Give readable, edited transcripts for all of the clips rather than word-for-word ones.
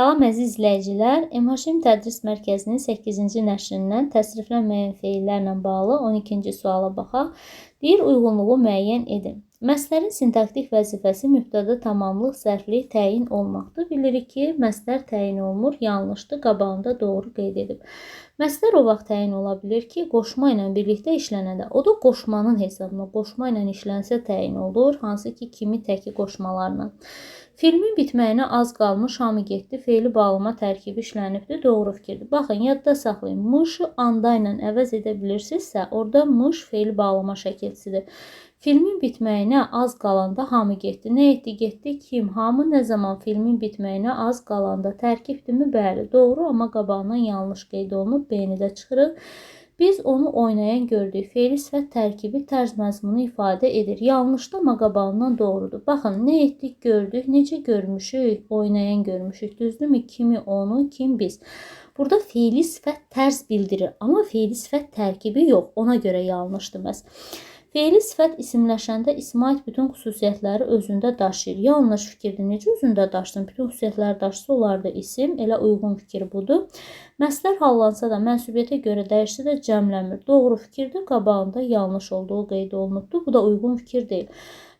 Salam əziz izləyicilər, MHM Tədris Mərkəzinin 8-ci nəşrindən təsriflənməyən feillərlə bağlı 12-ci suala baxaq. Deyir, uyğunluğu müəyyən edin. Məslərin sintaktik vəzifəsi mübtəda tamamlıq zərflik təyin olmaqdır. Bilirik ki, məslər təyin olunur, yanlışdır, qabağında doğru qeyd edib. Məslər o vaxt təyin ola bilir ki, qoşma ilə birlikdə işlənəndə, o da qoşmanın hesabına qoşma ilə işlənsə təyin olur, hansı ki, kimi təki qoşmalarla. Filmin bitməyinə az qalmış, hamı getdi, feili bağlama tərkibi işlənibdir, doğru fikirdir. Baxın, yadda saxlayın, mışı anda ilə əvəz edə bilirsinizsə, orada mış feili bağlama şəkilçisidir. Filmin bitməyinə az qalanda hamı getdi. Nə etdi? Getdi kim? Hamı nə zaman filmin bitməyinə az qalanda tərkibdirmi? Bəli, doğru, amma qabağından yanlış qeyd olunub, B-ni də çıxırıq. Biz onu oynayan gördük. Feili sifət tərkibi tərz məzmunu ifadə edir. Yanlışdır, amma qabağından doğrudur. Baxın, nə etdik, gördük. Necə görmüşük? Oynayan görmüşük. Düzdürmü? Kimi, onu, kim, biz. Burada feili sifət tərz bildirir, amma feili sifət tərkibi yox. Ona görə yanlışdır məhz. Feili sifət isimləşəndə ismə aid bütün xüsusiyyətləri özündə daşıyır. Yanlış fikirdir. Necə özündə daşısın? Bütün xüsusiyyətləri daşısa olardı isim. Elə uyğun fikir budur. Məslər hallansa da mənsubiyyətə görə dəyişsə də cəmlənmir. Doğru fikirdir. Qabağında yanlış olduğu qeyd olunubdur. Bu da uyğun fikir deyil.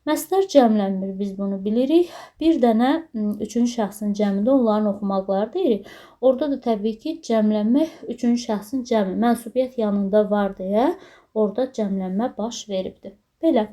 Məslər cəmlənmir. Biz bunu bilirik. Bir dənə üçüncü şəxsin cəmində onların oxumaqları deyirik. Orada da təbii ki, cəmlənmək üçüncü şəxsin cəmi. Mənsubiyyət yanında var deyə orada cəmlənmə baş veribdir. Belə.